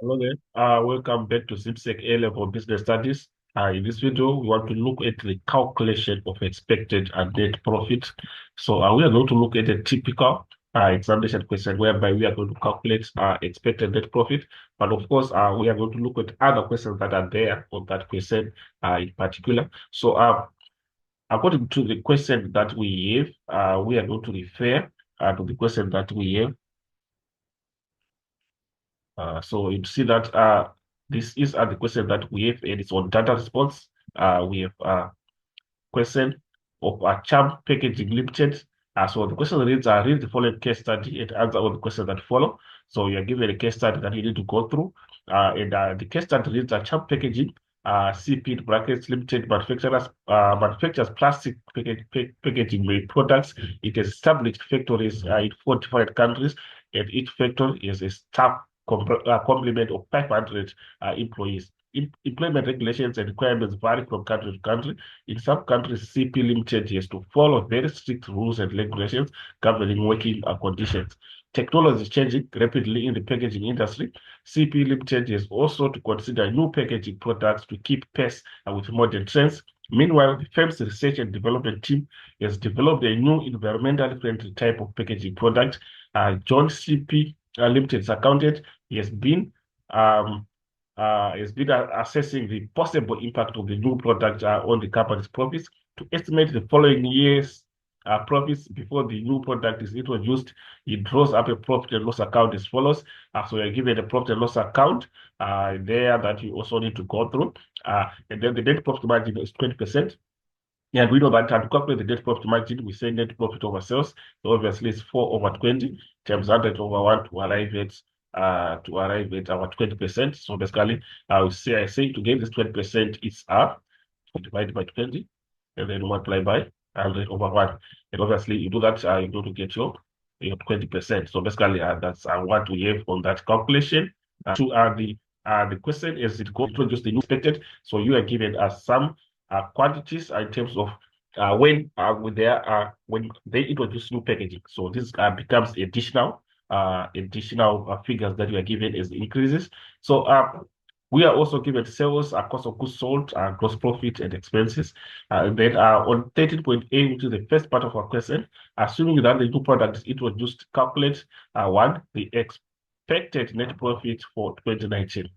Hello there. Welcome back to Zimsec A-Level Business Studies. In this video, we want to look at the calculation of expected and net profit. So we are going to look at a typical examination question whereby we are going to calculate expected net profit. But of course, we are going to look at other questions that are there on that question in particular. So according to the question that we have, we are going to refer to the question that we have. So you see that this is the question that we have, and it's on data response. We have a question of a Champ Packaging Limited. So the question reads, read the following case study and answer all the questions that follow. So you are given a case study that you need to go through. And the case study reads, Champ Packaging, CP in brackets, limited manufactures plastic packaging made products. It has established factories in 45 countries, and each factory is a staff complement of 500 employees. Employment regulations and requirements vary from country to country. In some countries, CP Limited has to follow very strict rules and regulations governing working conditions. Technology is changing rapidly in the packaging industry. CP Limited has also to consider new packaging products to keep pace with modern trends. Meanwhile, the firm's research and development team has developed a new environmentally friendly type of packaging product. John CP Limited's accountant um, has been assessing the possible impact of the new product on the company's profits to estimate the following year's profits before the new product is introduced. It draws up a profit and loss account as follows. So you're given a profit and loss account there that you also need to go through. And then the net profit margin is 20%. Yeah, and we know that to calculate the net profit margin, we say net profit over sales. So obviously, it's 4 over 20 times 100 over 1 to arrive at our 20%. So basically, I say to get this 20% is divided by 20, and then multiply by 100 over 1. And obviously, you do that, you're going to get your 20%. So basically, that's what we have on that calculation. To the question is it going to introduce the new expected? So you are given some quantities in terms of when they introduce new packaging. So this becomes additional figures that you are given as increases. So we are also given sales, cost of goods sold, gross profit and expenses. And then on 13.8, which is the first part of our question, assuming that the new product is introduced, calculate one, the expected net profit for 2019.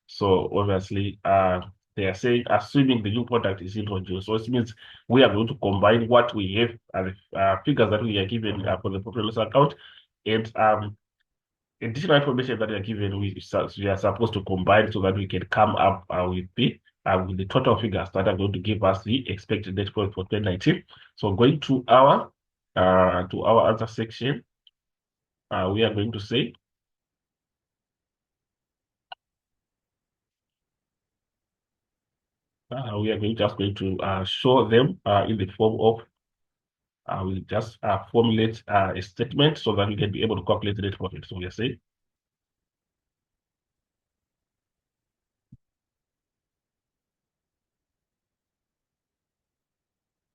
So obviously, they are saying assuming the new product is introduced. So it means we are going to combine what we have and figures that we are given for the profit loss account and additional information that we are given. We are supposed to combine so that we can come up with the total figures that are going to give us the expected net profit for 2019. So going to our answer section, we are going to say. We are just going to show them in the form of we'll just formulate a statement so that we can be able to calculate the net profit. So we are saying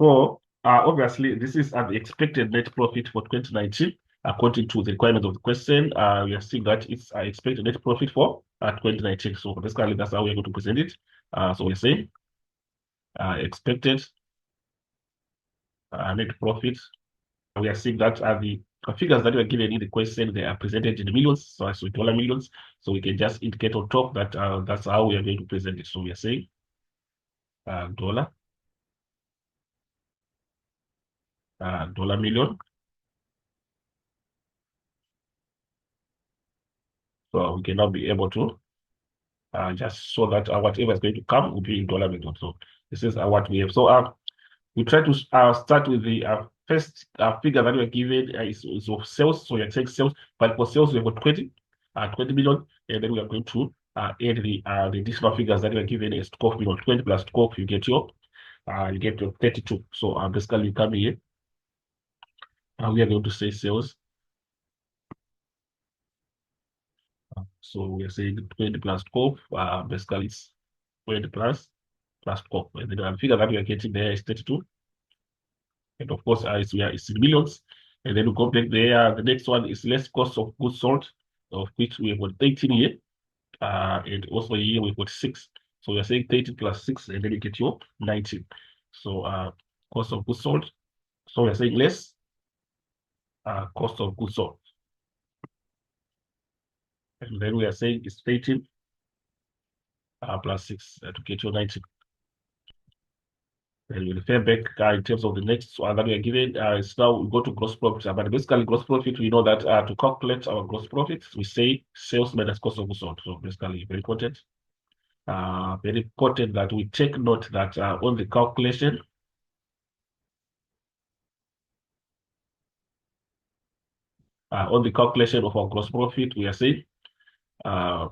so obviously this is the expected net profit for 2019 according to the requirements of the question. We are seeing that it's expected net profit for 2019. So basically that's how we're going to present it. So we're saying expected net profit. We are seeing that the figures that were given in the question, they are presented in millions, so dollar millions. So we can just indicate on top that that's how we are going to present it. So we are saying dollar million. So we can now be able to just so that whatever is going to come will be in dollar million. So this is what we have. So we try to start with the first figure that we are given is of sales. So we are saying sales, but for sales we have got 20 million, and then we are going to add the additional figures that we are given as 12 million. 20 plus 12, you get your 32. So basically, you come here. We are going to say sales. So we are saying 20 plus 12. Basically, it's 20 plus 12. And the figure that we are getting there is 32. And of course, it's in millions. And then we go back there. The next one is less cost of goods sold, of which we have got 18 here. And also here we've got 6. So we're saying 30 plus 6, and then you get your 19. So cost of goods sold. So we're saying less cost of goods sold. And then we are saying it's 18 plus 6 to get your 19. And we refer back in terms of the next one that we are given. Is now we go to gross profit. But basically, gross profit, we know that to calculate our gross profit, we say sales minus cost of goods sold. So basically, very important that we take note that on the calculation, of our gross profit, uh,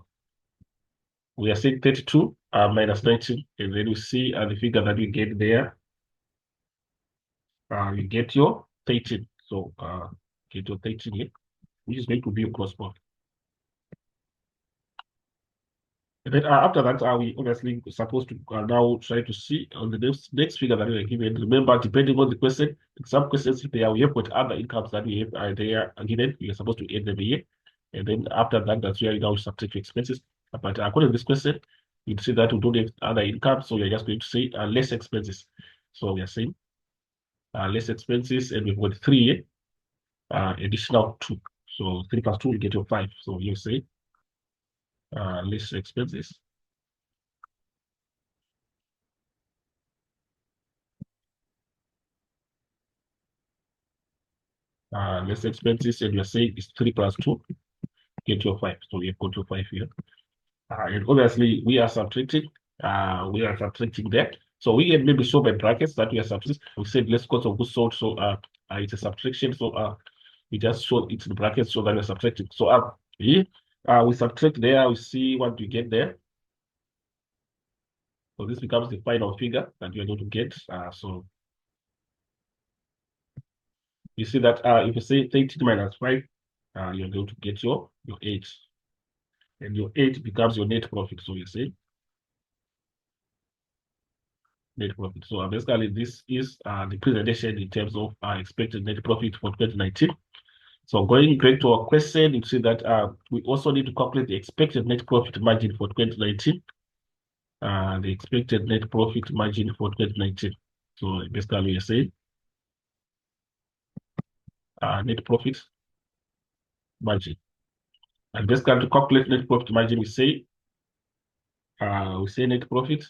we are saying 32 minus 19, and then we see the figure that we get there. You get your 13. So get your 13 here, which is going to be your gross profit. And then after that, we obviously supposed to now try to see on the next figure that we are given. Remember, depending on the question, some questions if they are we have got other incomes that we have they are given, we are supposed to add them here. And then after that, that's where you now subtract your expenses. But according to this question, you'd see that we don't have other income, so we are just going to say less expenses. So we are saying less expenses, and we've got 3 here, additional 2. So 3 plus 2 will get you 5. So you say less expenses. Less expenses, and you're saying it's 3 plus 2, get your 5. So you've got your 5 here. And obviously, we are subtracting. That. So we can maybe show by brackets that we are subtracting. We said less cost of goods sold. So it's a subtraction. So we just show it in brackets so that we're subtracting. So here, we subtract there. We see what we get there. So this becomes the final figure that you're going to get. So you see that if you say 30 minus 5, you're going to get your 8. And your 8 becomes your net profit. So you say net profit. So basically, this is the presentation in terms of expected net profit for 2019. So going back to our question, you see that we also need to calculate the expected net profit margin for 2019. The expected net profit margin for 2019. So basically, we are saying net profit margin. And basically, to calculate net profit margin, we say net profit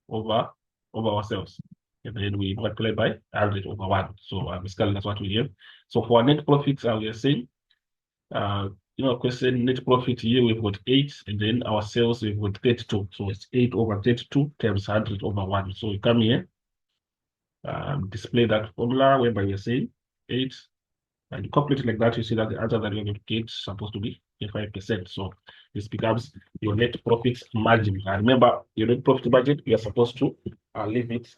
over ourselves. And then we multiply by 100 over 1. So basically, that's what we have. So for our net profit, we are saying, question net profit here, we've got 8, and then our sales, we've got 32. So it's 8 over 32 times 100 over 1. So we come here, display that formula whereby we're saying 8, and you calculate it like that, you see that the answer that you're going to get is supposed to be 5%. So this becomes your net profit margin. And remember, your net profit margin, you are supposed to leave it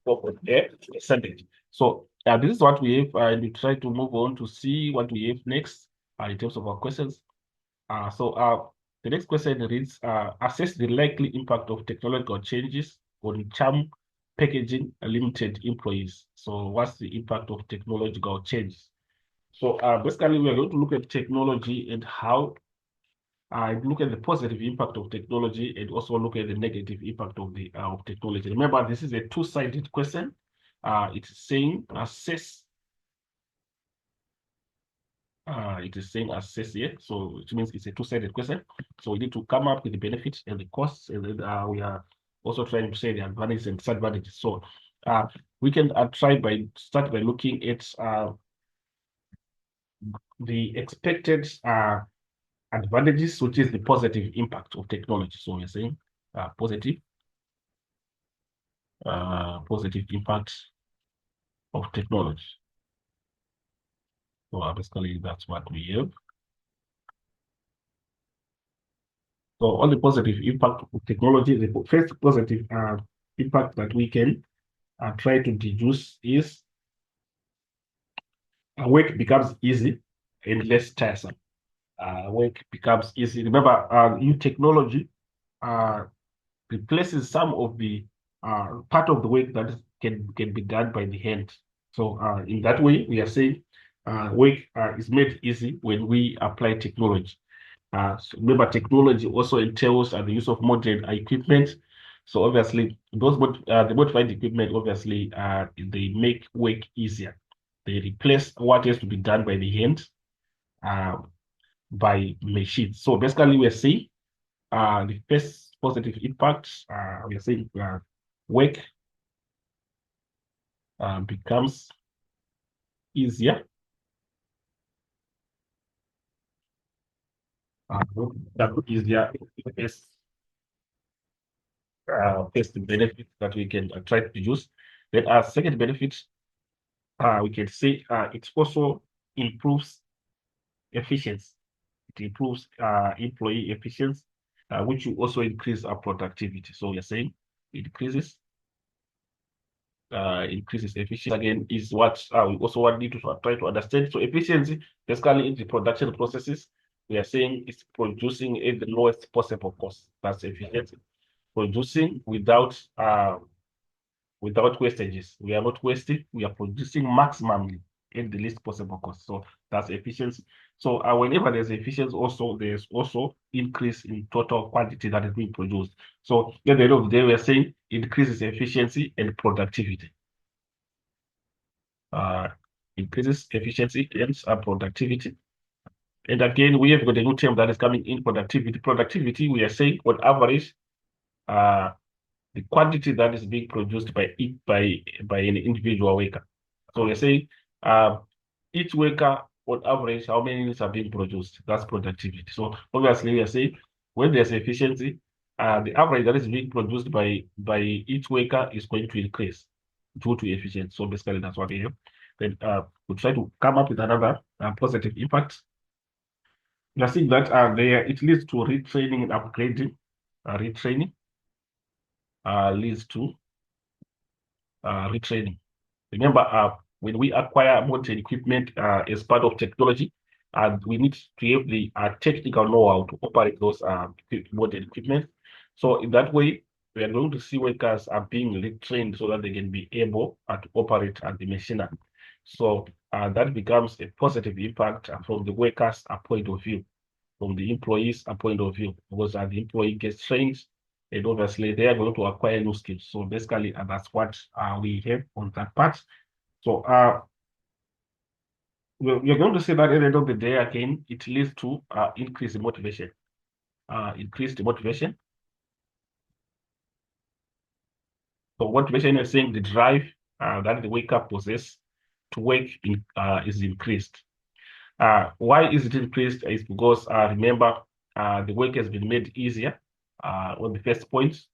4.8%. So this is what we have, and we try to move on to see what we have next in terms of our questions. So the next question reads, assess the likely impact of technological changes on charm packaging limited employees. So what's the impact of technological changes? So basically, we are going to look at technology and how look at the positive impact of technology and also look at the negative impact of the of technology. Remember, this is a two-sided question. It's saying assess. It is saying assess here, so which means it's a two-sided question. So we need to come up with the benefits and the costs, and then we are also trying to say the advantages and disadvantages. So we can start by looking at the expected advantages, which is the positive impact of technology. So we're saying positive impact of technology. So basically, that's what we have. So on the positive impact of technology, the first positive impact that we can try to deduce is work becomes easy and less tiresome. Work becomes easy. Remember, new technology replaces some of the part of the work that can be done by the hand. So in that way, we are saying work is made easy when we apply technology. So remember, technology also entails the use of modern equipment. So obviously, the modified equipment obviously they make work easier. They replace what has to be done by the hand uh, by machines. So basically, we're seeing the first positive impact. We are saying work becomes easier. That easier. First, first benefit that we can try to use. Then our second benefit, we can say it also improves efficiency. It improves employee efficiency, which will also increase our productivity. So we are saying it increases efficiency again is what we also want you to try to understand. So efficiency, basically in the production processes, we are saying it's producing at the lowest possible cost. That's efficiency. Producing without wastages. We are not wasting, we are producing maximally at the least possible cost. So that's efficiency. So whenever there's efficiency, also there's also increase in total quantity that is being produced. So at the end of the day, we are saying increases efficiency and productivity. Uh, Increases efficiency and productivity. And again, we have got a new term that is coming in productivity. Productivity, we are saying on average, uh, the quantity that is being produced by an individual worker. So we're saying each worker on average, how many units are being produced? That's productivity. So obviously we are saying when there's efficiency, the average that is being produced by each worker is going to increase due to efficiency. So basically that's what we have. Then we try to come up with another positive impact. We are seeing that it leads to retraining and upgrading. Retraining leads to retraining. Remember, when we acquire modern equipment as part of technology, we need to have the technical know-how to operate those modern equipment. So in that way, we are going to see workers are being retrained so that they can be able to operate at the machinery. So that becomes a positive impact from the workers' point of view, from the employees' point of view, because the employee gets trained and obviously they are going to acquire new skills. So basically, that's what we have on that part. So we're going to say that at the end of the day, again, it leads to increased motivation. Increased motivation. So motivation is saying the drive that the worker possess to work is increased. Why is it increased? Is because remember the work has been made easier on the first point.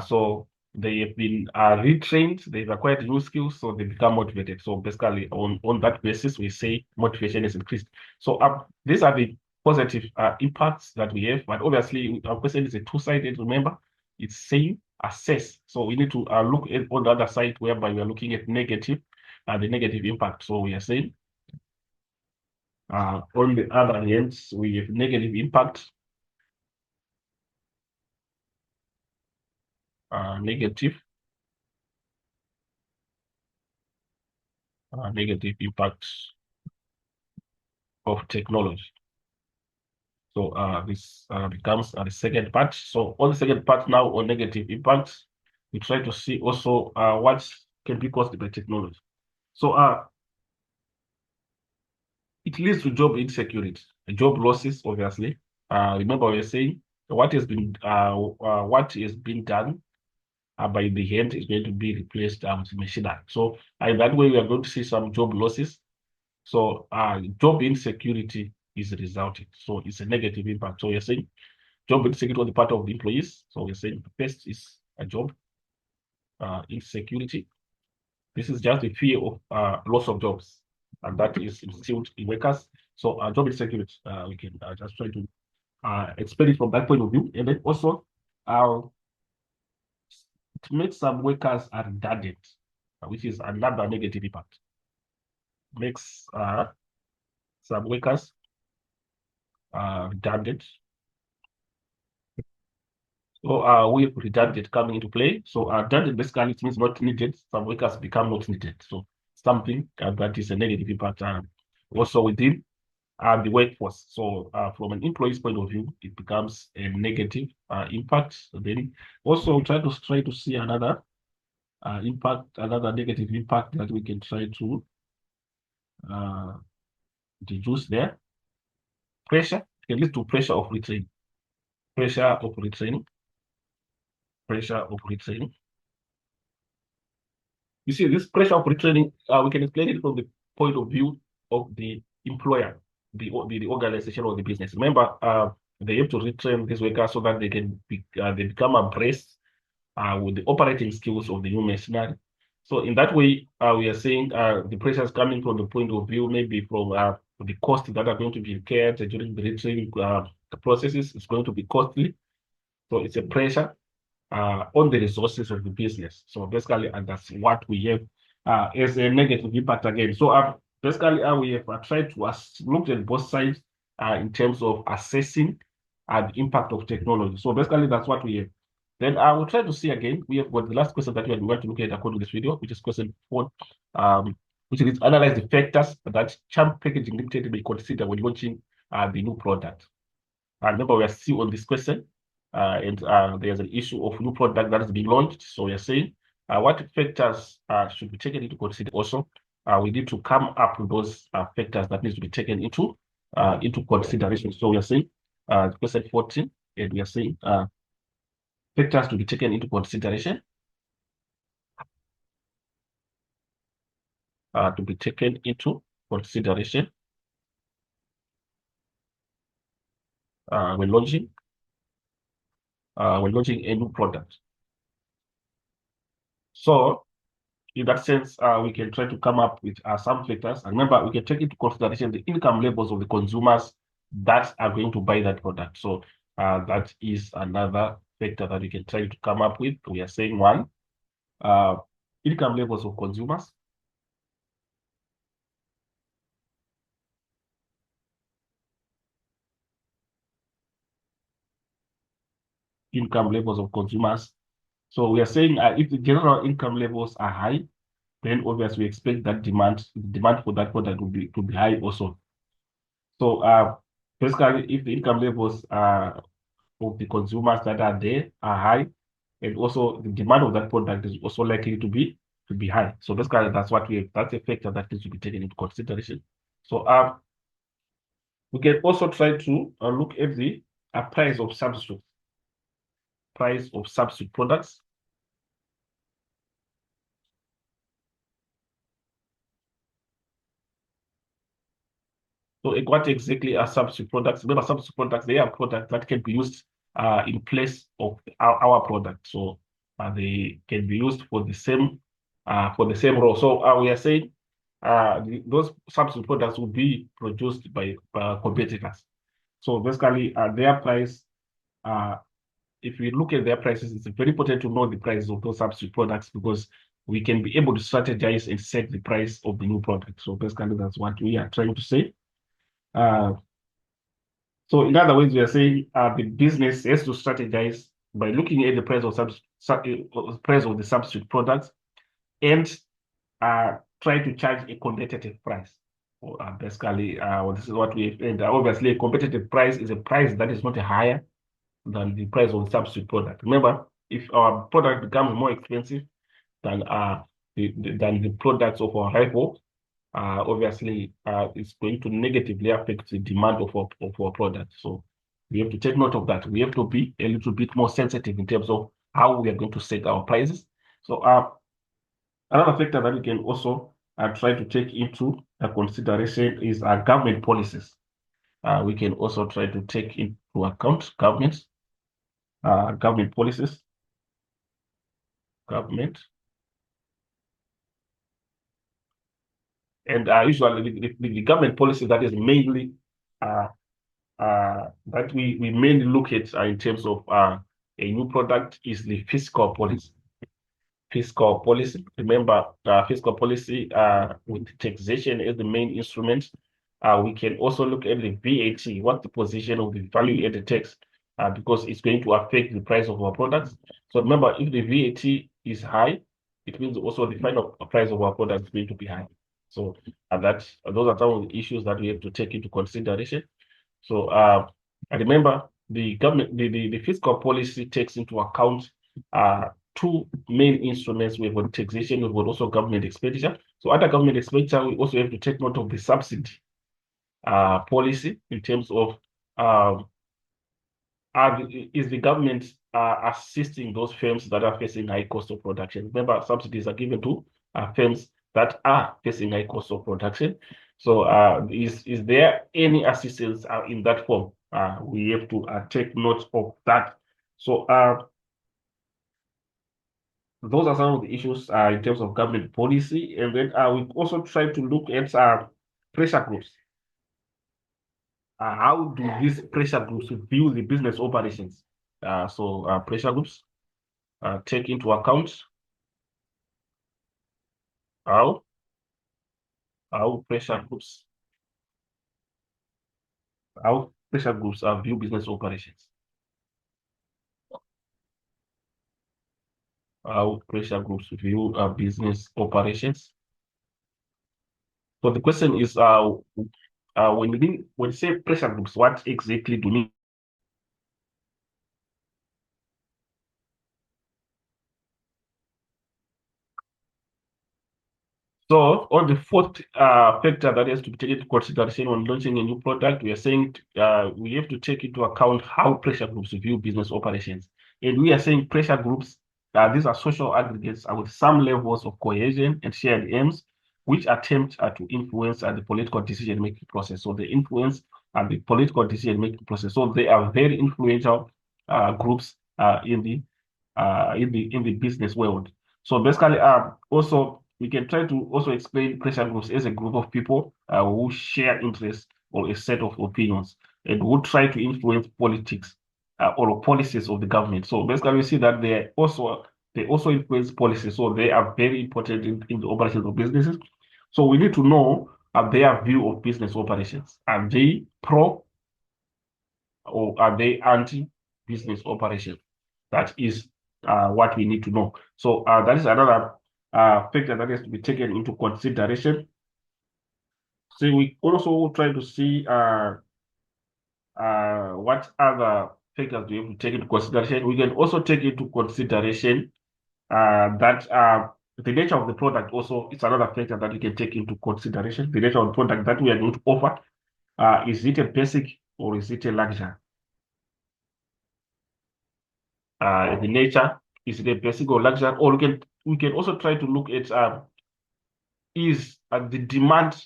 So they have been retrained, they've acquired new skills, so they become motivated. So basically, on that basis, we say motivation is increased. So these are the positive impacts that we have, but obviously, our question is a two-sided. Remember, it's saying assess. So we need to look at on the other side, whereby we are looking at the negative impact. So we are saying on the other hand, we have negative impact, negative negative impacts of technology. So this becomes the second part. So on the second part now on negative impacts, we try to see also what can be caused by technology. So it leads to job insecurity, job losses, obviously. Remember we are saying what has been done by the hand is going to be replaced with machinery. So in that way, we are going to see some job losses. So job insecurity is resulting. So it's a negative impact. So you're saying job insecurity on the part of the employees. So we're saying first is a job insecurity. This is just the fear of loss of jobs, and that is instilled in workers. So job insecurity, we can just try to explain it from that point of view, and then also it makes some workers redundant, which is another negative impact. Makes some workers redundant. So we redundant coming into play. So redundant basically it means not needed. Some workers become not needed. So something that is a negative impact also within. the workforce. So from an employee's point of view, it becomes a negative impact. Then also try to see another another negative impact that we can try to uh, reduce there. Pressure can lead to pressure of retraining. Pressure of retraining. Pressure of retraining. You see, this pressure of retraining, we can explain it from the point of view of the employer, the organization or the business. Remember, they have to retrain these workers so that they become abreast with the operating skills of the new machinery. So in that way, we are saying the pressure is coming from the point of view, maybe from the costs that are going to be incurred during the retraining processes. It's going to be costly. So it's a pressure on the resources of the business. So basically, and that's what we have as a negative impact again. So basically, we have tried to look at both sides in terms of assessing the impact of technology. So basically, that's what we have. Then I will try to see again. We have got the last question that we want to look at according to this video, which is question 4, which is analyze the factors that Champ Packaging Limited may consider when launching the new product. Remember, we are still on this question, and there's an issue of new product that is being launched. So we are saying what factors should be taken into consideration. Also, we need to come up with those factors that need to be taken into consideration. So we are saying question 14, and we are saying factors to be taken into consideration. To be taken into consideration when launching a new product. So in that sense, we can try to come up with some factors. And remember, we can take into consideration the income levels of the consumers that are going to buy that product. So that is another factor that we can try to come up with. We are saying one, income levels of consumers. Income levels of consumers. So we are saying if the general income levels are high, then obviously we expect that demand for that product to be high also. So basically, if the income levels of the consumers that are there are high, and also the demand of that product is also likely to be high. So basically, that's a factor that needs to be taken into consideration. So we can also try to look at the price of substitute products. So what exactly are substitute products? Remember, substitute products, they are products that can be used in place of our product. So they can be used for the same role. So we are saying those substitute products will be produced by competitors. So basically, their price, if we look at their prices, it's very important to know the price of those substitute products because we can be able to strategize and set the price of the new product. So basically, that's what we are trying to say. So in other words, we are saying the business has to strategize by looking at the price of the substitute products and try to charge a competitive price. Basically, this is what we and obviously a competitive price is a price that is not higher than the price of the substitute product. Remember, if our product becomes more expensive than the products of our rival, obviously it's going to negatively affect the demand of our product. So we have to take note of that. We have to be a little bit more sensitive in terms of how we are going to set our prices. So another factor that we can also try to take into consideration is government policies. We can also try to take into account government policies, government. And usually the government policy that is mainly that we mainly look at in terms of a new product is the fiscal policy. Fiscal policy. Remember, fiscal policy with taxation as the main instrument. We can also look at the VAT, what the position of the value added tax, because it's going to affect the price of our products. So remember, if the VAT is high, it means also the final price of our product is going to be high. So those are some of the issues that we have to take into consideration. So I remember the government, the fiscal policy takes into account two main instruments. We have got taxation, we've got also government expenditure. So under government expenditure, we also have to take note of the subsidy policy in terms of um, is the government assisting those firms that are facing high cost of production? Remember, subsidies are given to firms that are facing high cost of production. So, is there any assistance in that form? We have to take note of that. So, those are some of the issues in terms of government policy. And then we also try to look at pressure groups. How do these pressure groups view the business operations? Pressure groups take into account how how pressure groups how pressure groups view business operations. How pressure groups view business operations. So the question is, when you say pressure groups, what exactly do you mean? So on the fourth factor that has to be taken into consideration when launching a new product, we are saying we have to take into account how pressure groups view business operations. And we are saying pressure groups, these are social aggregates with some levels of cohesion and shared aims, which attempt to influence the political decision-making process. So they influence the political decision-making process. So they are very influential groups in the business world. So basically, also we can try to also explain pressure groups as a group of people who share interests or a set of opinions and who try to influence politics or policies of the government. So basically, we see that they also influence policies. So they are very important in the operations of businesses. So we need to know their view of business operations. Are they pro or are they anti-business operation? That is what we need to know. So that is another factor that has to be taken into consideration. So we also try to see what other factors do we have to take into consideration. We can also take into consideration that the nature of the product also is another factor that we can take into consideration. The nature of the product that we are going to offer. Is it a basic or is it a luxury? The nature, is it a basic or luxury? Or we can also try to look at is the demand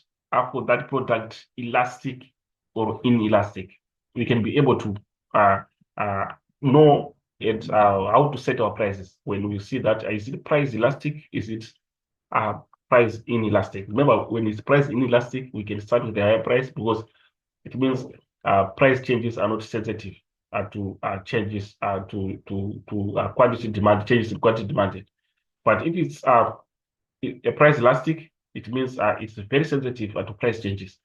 for that product elastic or inelastic? We can be able to uh, uh, know how to set our prices when we see that is it price elastic? Is it uh, price inelastic? Remember, when it's price inelastic, we can start with the higher price because it means price changes are not sensitive to changes to quantity demand, changes in quantity demanded. But if it's a price elastic, it means it's very sensitive to price changes.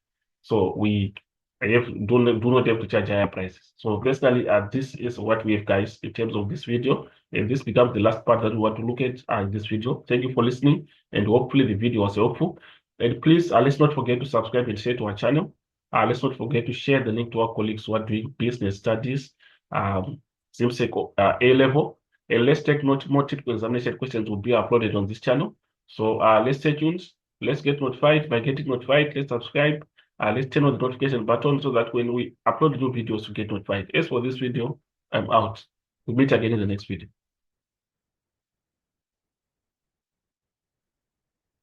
So we do not have to charge higher prices. So basically, this is what we have, guys, in terms of this video. And this becomes the last part that we want to look at in this video. Thank you for listening, and hopefully the video was helpful. And please, let's not forget to subscribe and share to our channel. Let's not forget to share the link to our colleagues who are doing business studies, Zimsec A level. And let's take note, more typical examination questions will be uploaded on this channel. So let's stay tuned. Let's get notified. By getting notified, let's subscribe. Let's turn on the notification button so that when we upload new videos, you get notified. As for this video, I'm out. We'll meet again in the next video.